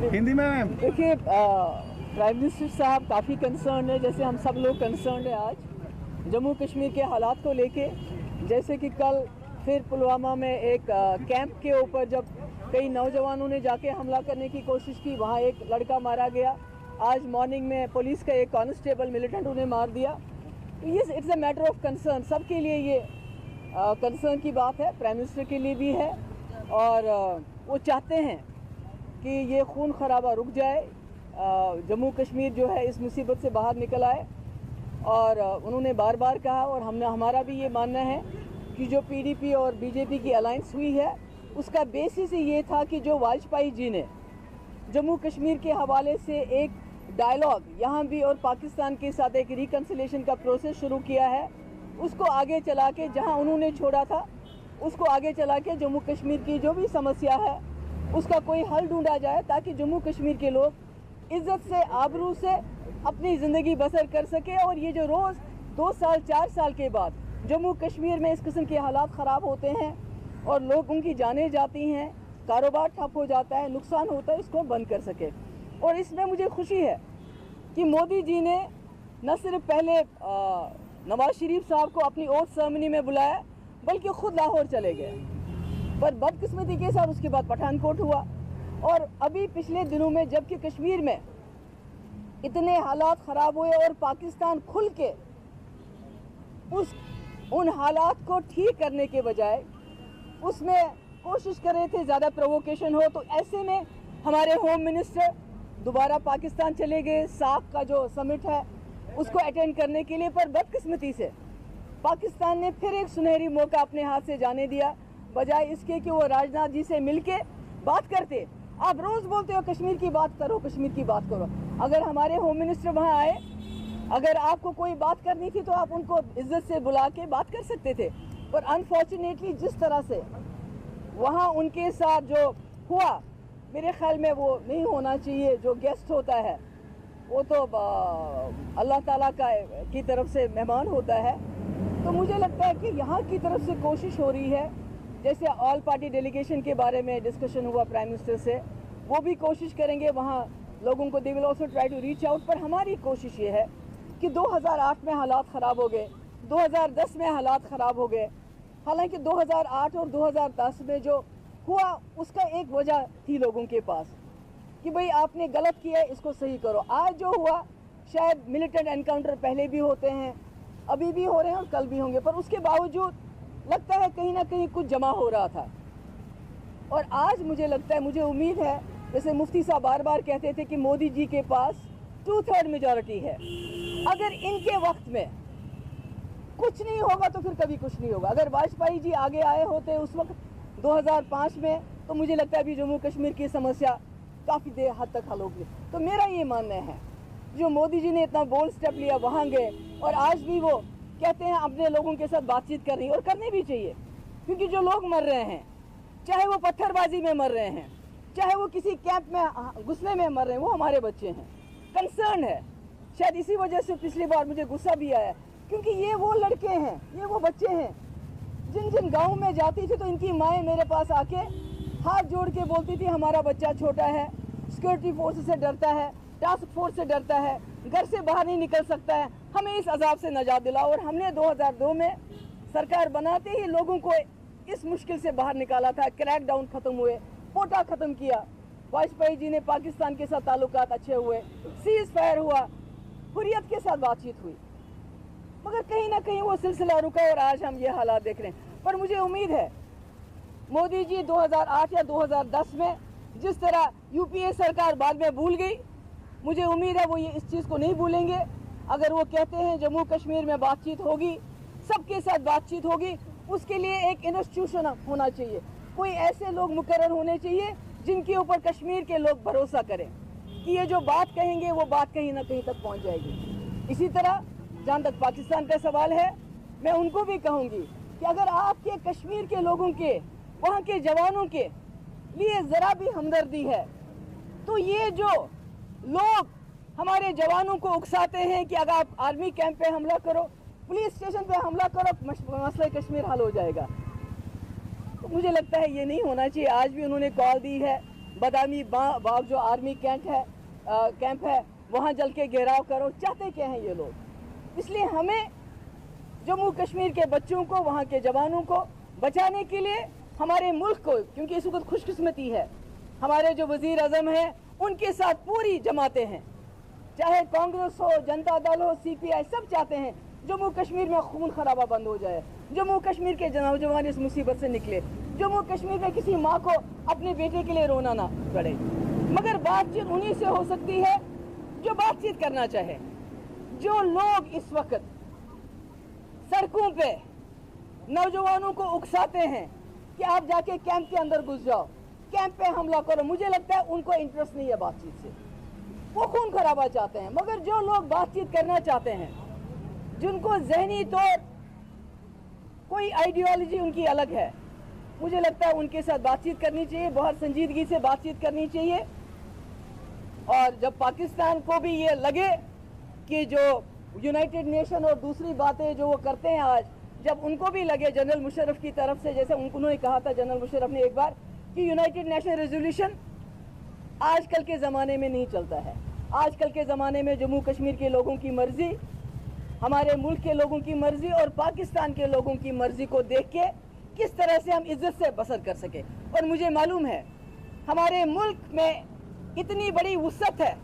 हिंदी में मैम। देखिए, prime minister साहब काफ़ी कंसर्न है, जैसे हम सब लोग कंसर्न है आज जम्मू कश्मीर के हालात को लेके। जैसे कि कल फिर पुलवामा में एक कैंप के ऊपर जब कई नौजवानों ने जाके हमला करने की कोशिश की, वहाँ एक लड़का मारा गया। आज मॉर्निंग में पुलिस का एक कांस्टेबल मिलिटेंट उन्हें मार दिया। तो ये it's a matter of concern, सबके लिए ये कंसर्न की बात है, प्राइम मिनिस्टर के लिए भी है। और वो चाहते हैं कि ये खून खराबा रुक जाए, जम्मू कश्मीर जो है इस मुसीबत से बाहर निकल आए। और उन्होंने बार बार कहा, और हमारा भी ये मानना है कि जो पीडीपी और बीजेपी की अलायंस हुई है उसका बेसिस ही ये था कि जो वाजपेयी जी ने जम्मू कश्मीर के हवाले से एक डायलॉग यहाँ भी और पाकिस्तान के साथ एक रिकन्सिलेशन का प्रोसेस शुरू किया है, उसको आगे चला के जहाँ उन्होंने छोड़ा था उसको आगे चला के जम्मू कश्मीर की जो भी समस्या है उसका कोई हल ढूंढा जाए, ताकि जम्मू कश्मीर के लोग इज्जत से, आबरू से अपनी ज़िंदगी बसर कर सके। और ये जो रोज़ 2 साल 4 साल के बाद जम्मू कश्मीर में इस किस्म के हालात ख़राब होते हैं और लोगों की जानें जाती हैं, कारोबार ठप हो जाता है, नुकसान होता है, इसको बंद कर सके। और इसमें मुझे खुशी है कि मोदी जी ने न सिर्फ पहले नवाज शरीफ साहब को अपनी ओथ सेरेमनी में बुलाया, बल्कि खुद लाहौर चले गए। पर बदकिस्मती के साथ उसके बाद पठानकोट हुआ। और अभी पिछले दिनों में जबकि कश्मीर में इतने हालात ख़राब हुए और पाकिस्तान खुल के उन हालात को ठीक करने के बजाय उसमें कोशिश कर रहे थे ज़्यादा प्रोवोकेशन हो, तो ऐसे में हमारे होम मिनिस्टर दोबारा पाकिस्तान चले गए साख का जो समिट है उसको अटेंड करने के लिए। पर बदकिस्मती से पाकिस्तान ने फिर एक सुनहरी मौका अपने हाथ से जाने दिया, बजाय इसके कि वो राजनाथ जी से मिलके बात करते। आप रोज़ बोलते हो कश्मीर की बात करो, कश्मीर की बात करो। अगर हमारे होम मिनिस्टर वहाँ आए, अगर आपको कोई बात करनी थी तो आप उनको इज्जत से बुला के बात कर सकते थे। पर अनफॉर्चुनेटली जिस तरह से वहाँ उनके साथ जो हुआ, मेरे ख्याल में वो नहीं होना चाहिए। जो गेस्ट होता है वो तो अल्लाह ताला की तरफ से मेहमान होता है। तो मुझे लगता है कि यहाँ की तरफ से कोशिश हो रही है, जैसे ऑल पार्टी डेलीगेशन के बारे में डिस्कशन हुआ प्राइम मिनिस्टर से, वो भी कोशिश करेंगे वहाँ लोगों को, they will also try to reach out. पर हमारी कोशिश ये है कि 2008 में हालात ख़राब हो गए, 2010 में हालात ख़राब हो गए। हालांकि 2008 और 2010 में जो हुआ उसका एक वजह थी लोगों के पास कि भाई आपने गलत किया है, इसको सही करो। आज जो हुआ, शायद मिलिटेंट एनकाउंटर पहले भी होते हैं, अभी भी हो रहे हैं और कल भी होंगे, पर उसके बावजूद लगता है कहीं ना कहीं कुछ जमा हो रहा था। और आज मुझे लगता है, मुझे उम्मीद है, जैसे मुफ्ती साहब बार बार कहते थे कि मोदी जी के पास 2/3 मेजॉरिटी है। अगर इनके वक्त में कुछ नहीं होगा तो फिर कभी कुछ नहीं होगा। अगर वाजपेयी जी आगे आए होते उस वक्त 2005 में, तो मुझे लगता है अभी जम्मू कश्मीर की समस्या काफ़ी देर हद तक हल होगी। तो मेरा ये मानना है, जो मोदी जी ने इतना बोल्ड स्टेप लिया, वहाँ गए और आज भी वो कहते हैं अपने लोगों के साथ बातचीत कर रही है, और करनी भी चाहिए। क्योंकि जो लोग मर रहे हैं, चाहे वो पत्थरबाजी में मर रहे हैं, चाहे वो किसी कैंप में घुसने में मर रहे हैं, वो हमारे बच्चे हैं। कंसर्न है। शायद इसी वजह से पिछली बार मुझे गुस्सा भी आया, क्योंकि ये वो लड़के हैं, ये वो बच्चे हैं जिन जिन गाँव में जाती थी तो इनकी माएँ मेरे पास आके हाथ जोड़ के बोलती थी हमारा बच्चा छोटा है, सिक्योरिटी फोर्स से डरता है, टास्क फोर्स से डरता है, घर से बाहर नहीं निकल सकता है, हमें इस अजाब से नजात दिलाओ। और हमने 2002 में सरकार बनाते ही लोगों को इस मुश्किल से बाहर निकाला था। क्रैक डाउन ख़त्म हुए, पोटा ख़त्म किया, वाजपेयी जी ने पाकिस्तान के साथ ताल्लुकात अच्छे हुए, सीज फायर हुआ, हुर्रियत के साथ बातचीत हुई। मगर कहीं ना कहीं वो सिलसिला रुका और आज हम ये हालात देख रहे हैं। पर मुझे उम्मीद है मोदी जी 2008 या 2010 में जिस तरह यूपीए सरकार बाद में भूल गई, मुझे उम्मीद है वो ये इस चीज़ को नहीं भूलेंगे। अगर वो कहते हैं जम्मू कश्मीर में बातचीत होगी, सबके साथ बातचीत होगी, उसके लिए एक इंस्टीट्यूशन होना चाहिए, कोई ऐसे लोग मुकर्रर होने चाहिए जिनके ऊपर कश्मीर के लोग भरोसा करें कि ये जो बात कहेंगे वो बात कहीं ना कहीं तक पहुंच जाएगी। इसी तरह जहाँ तक पाकिस्तान का सवाल है, मैं उनको भी कहूँगी कि अगर आपके कश्मीर के लोगों के, वहाँ के जवानों के लिए ज़रा भी हमदर्दी है, तो ये जो लोग हमारे जवानों को उकसाते हैं कि अगर आप आर्मी कैंप पे हमला करो, पुलिस स्टेशन पे हमला करो, मसला कश्मीर हल हो जाएगा। तो मुझे लगता है ये नहीं होना चाहिए। आज भी उन्होंने कॉल दी है बादामी बाग जो आर्मी कैंप है वहाँ जल के घेराव करो। चाहते क्या हैं ये लोग? इसलिए हमें जम्मू कश्मीर के बच्चों को, वहाँ के जवानों को बचाने के लिए हमारे मुल्क को, क्योंकि इस वक्त खुशकिस्मती है हमारे जो वजीर आजम हैं उनके साथ पूरी जमातें हैं, चाहे कांग्रेस हो, जनता दल हो, CPI, सब चाहते हैं जम्मू कश्मीर में खून खराबा बंद हो जाए, जम्मू कश्मीर के नौजवान इस मुसीबत से निकले, जम्मू कश्मीर में किसी माँ को अपने बेटे के लिए रोना ना पड़े। मगर बातचीत उन्हीं से हो सकती है जो बातचीत करना चाहे। जो लोग इस वक्त सड़कों पे नौजवानों को उकसाते हैं कि आप जाके कैंप के अंदर घुस जाओ, कैंप पे हमला करो, मुझे लगता है उनको इंटरेस्ट नहीं है बातचीत से, वो खून खराबा चाहते हैं। मगर जो लोग बातचीत करना चाहते हैं, जिनको जहनी तौर कोई आइडियोलॉजी उनकी अलग है, मुझे लगता है उनके साथ बातचीत करनी चाहिए, बहुत संजीदगी से बातचीत करनी चाहिए। और जब पाकिस्तान को भी ये लगे कि जो यूनाइटेड नेशन और दूसरी बातें जो वो करते हैं आज, जब उनको भी लगे जनरल मुशर्रफ की तरफ से, जैसे उन्होंने कहा था जनरल मुशर्रफ ने एक बार कि यूनाइटेड नेशन रेजोल्यूशन आजकल के ज़माने में नहीं चलता है। आजकल के ज़माने में जम्मू कश्मीर के लोगों की मर्ज़ी, हमारे मुल्क के लोगों की मर्ज़ी और पाकिस्तान के लोगों की मर्ज़ी को देख के किस तरह से हम इज्जत से बसर कर सके। और मुझे मालूम है हमारे मुल्क में इतनी बड़ी वुसअत है,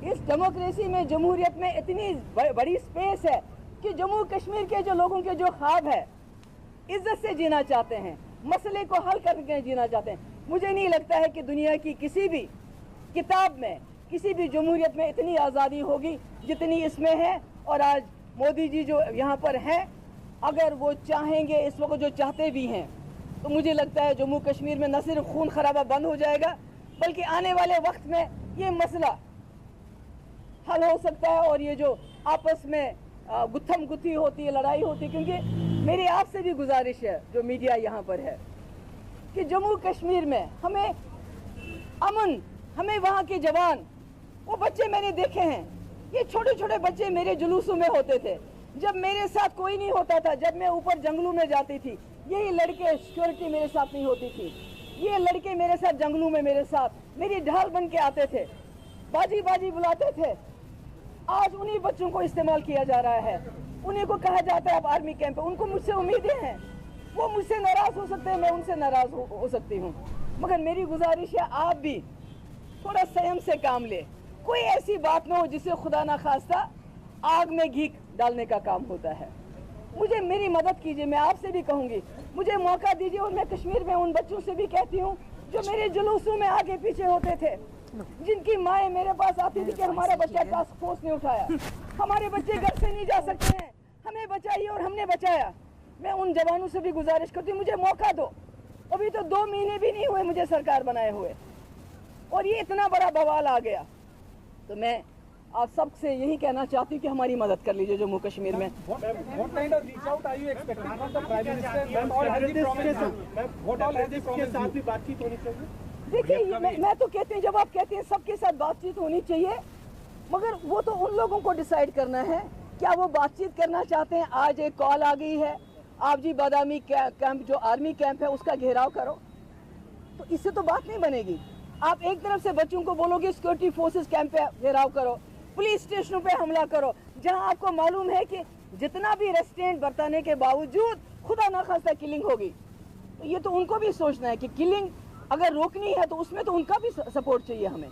इस डेमोक्रेसी में, जमहूरियत में इतनी बड़ी स्पेस है कि जम्मू कश्मीर के जो लोगों के जो ख्वाब है इज्जत से जीना चाहते हैं, मसले को हल करके जीना चाहते हैं। मुझे नहीं लगता है कि दुनिया की किसी भी किताब में, किसी भी जमहूरियत में इतनी आज़ादी होगी जितनी इसमें है। और आज मोदी जी जो यहाँ पर हैं, अगर वो चाहेंगे, इस वक्त जो चाहते भी हैं, तो मुझे लगता है जम्मू कश्मीर में न सिर्फ खून खराबा बंद हो जाएगा, बल्कि आने वाले वक्त में ये मसला हल हो सकता है। और ये जो आपस में गुत्थम गुत्थी होती है, लड़ाई होती है, क्योंकि मेरी आपसे भी गुजारिश है जो मीडिया यहाँ पर है कि जम्मू कश्मीर में हमें अमन, हमें वहाँ के जवान, वो बच्चे मैंने देखे हैं, ये छोटे छोटे बच्चे मेरे जुलूसों में होते थे, जब मेरे साथ कोई नहीं होता था, जब मैं ऊपर जंगलों में जाती थी, यही लड़के, सिक्योरिटी मेरे साथ नहीं होती थी, ये लड़के मेरे साथ जंगलों में मेरे साथ मेरी ढाल बन के आते थे, बाजी बाजी बुलाते थे। आज उन्हीं बच्चों को इस्तेमाल किया जा रहा है, उन्हीं को कहा जाता है अब आर्मी कैंप है। उनको मुझसे उम्मीदें हैं, वो मुझसे नाराज हो सकते हैं, मैं उनसे नाराज हो सकती हूँ, मगर मेरी गुजारिश है आप भी थोड़ा संयम से काम ले। कोई ऐसी बात न हो जिससे खुदा ना खास्ता आग में घी डालने का काम होता है। मुझे मेरी मदद कीजिए, मैं आपसे भी कहूँगी, मुझे मौका दीजिए। और मैं कश्मीर में उन बच्चों से भी कहती हूँ जो मेरे जुलूसों में आगे पीछे होते थे, जिनकी माएँ मेरे पास आती थी कि हमारा बच्चा टास्क फोर्स ने उठाया, हमारे बच्चे घर से नहीं जा सकते हैं, हमें बचाइए, और हमने बचाया। मैं उन जवानों से भी गुजारिश करती हूँ मुझे मौका दो। अभी तो 2 महीने भी नहीं हुए मुझे सरकार बनाए हुए, और ये इतना बड़ा बवाल आ गया। तो मैं आप सबसे यही कहना चाहती हूँ कि हमारी मदद कर लीजिए जम्मू कश्मीर में। देखिए मैं तो कहती हूँ, जब आप कहते हैं सबके साथ बातचीत होनी चाहिए, मगर वो तो उन लोगों को डिसाइड करना है क्या वो बातचीत करना चाहते हैं। आज एक कॉल आ गई है, आप जी बादामी कैंप जो आर्मी कैंप है उसका घेराव करो, तो इससे तो बात नहीं बनेगी। आप एक तरफ से बच्चों को बोलोगे सिक्योरिटी फोर्सेस कैंप पे घेराव करो, पुलिस स्टेशनों पे हमला करो, जहां आपको मालूम है कि जितना भी रेस्ट्रेंट बरताने के बावजूद खुदा ना खास्ता किलिंग होगी। तो ये तो उनको भी सोचना है कि किलिंग अगर रोकनी है तो उसमें तो उनका भी सपोर्ट चाहिए हमें।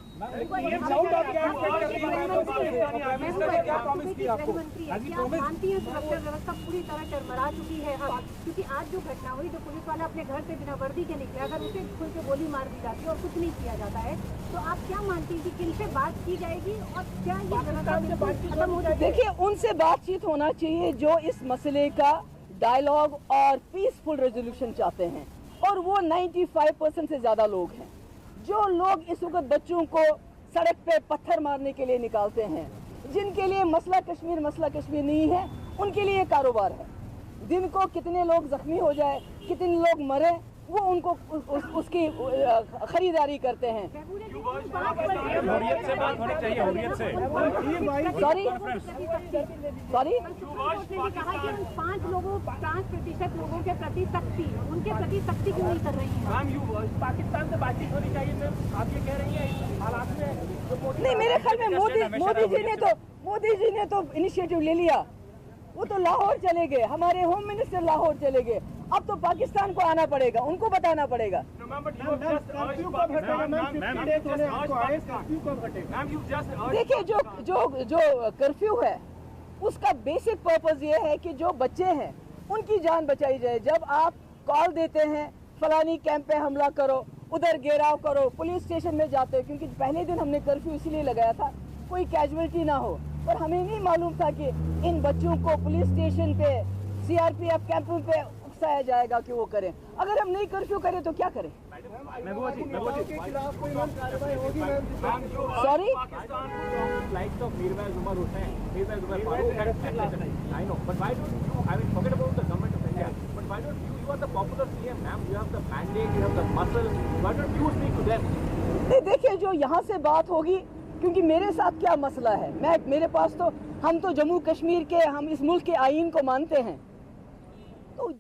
व्यवस्था पूरी तरह चरमरा चुकी है, क्योंकि आज जो घटना हुई, जो पुलिस वाला अपने घर से बिना वर्दी के निकले, अगर उसे खुल के गोली मार दी जाती है और कुछ नहीं किया जाता है, तो आप क्या मानती हैं कि किनसे बात की जाएगी और क्या ये खत्म हो जाएगी? देखिए, उनसे बातचीत होना चाहिए जो इस मसले का डायलॉग और पीसफुल रेजोल्यूशन चाहते हैं, और वो 95% से ज़्यादा लोग हैं। जो लोग इस वक्त बच्चों को सड़क पे पत्थर मारने के लिए निकालते हैं, जिनके लिए मसला कश्मीर नहीं है, उनके लिए कारोबार है। दिन को कितने लोग जख्मी हो जाए, कितने लोग मरे, वो उनको उसकी खरीदारी करते हैं। हुर्रियत से बात होनी चाहिए, हुर्रियत से। सॉरी कहा कि उन 5% लोगों के प्रति सख्ती, उनके प्रति सख्ती क्यों नहीं कर रही हैं? मैम, पाकिस्तान से बातचीत होनी चाहिए मैम, आप ये कह रही हैं इस हालात में। नहीं, मेरे ख्याल में मोदी जी ने तो इनिशिएटिव ले लिया। वो तो लाहौर चले गए, हमारे होम मिनिस्टर लाहौर चले गए। अब तो पाकिस्तान को आना पड़ेगा, उनको बताना पड़ेगा। देखिए, जो कर्फ्यू है उसका बेसिक पर्पस ये है कि जो बच्चे हैं उनकी जान बचाई जाए। जब आप कॉल देते हैं फलानी कैंप पे हमला करो, उधर घेराव करो, पुलिस स्टेशन में जाते हो, क्योंकि पहले दिन हमने कर्फ्यू इसीलिए लगाया था कोई कैजुअलिटी ना हो, पर हमें नहीं मालूम था कि इन बच्चों को पुलिस स्टेशन पे, सीआरपीएफ कैंपों पे उकसाया जाएगा कि वो करें। अगर हम नहीं कर्फ्यू करें तो क्या करें? सॉरी, देखिए, जो यहाँ से बात होगी, क्योंकि मेरे साथ क्या मसला है, मेरे पास तो, हम तो जम्मू कश्मीर के, हम इस मुल्क के आईन को मानते हैं, तो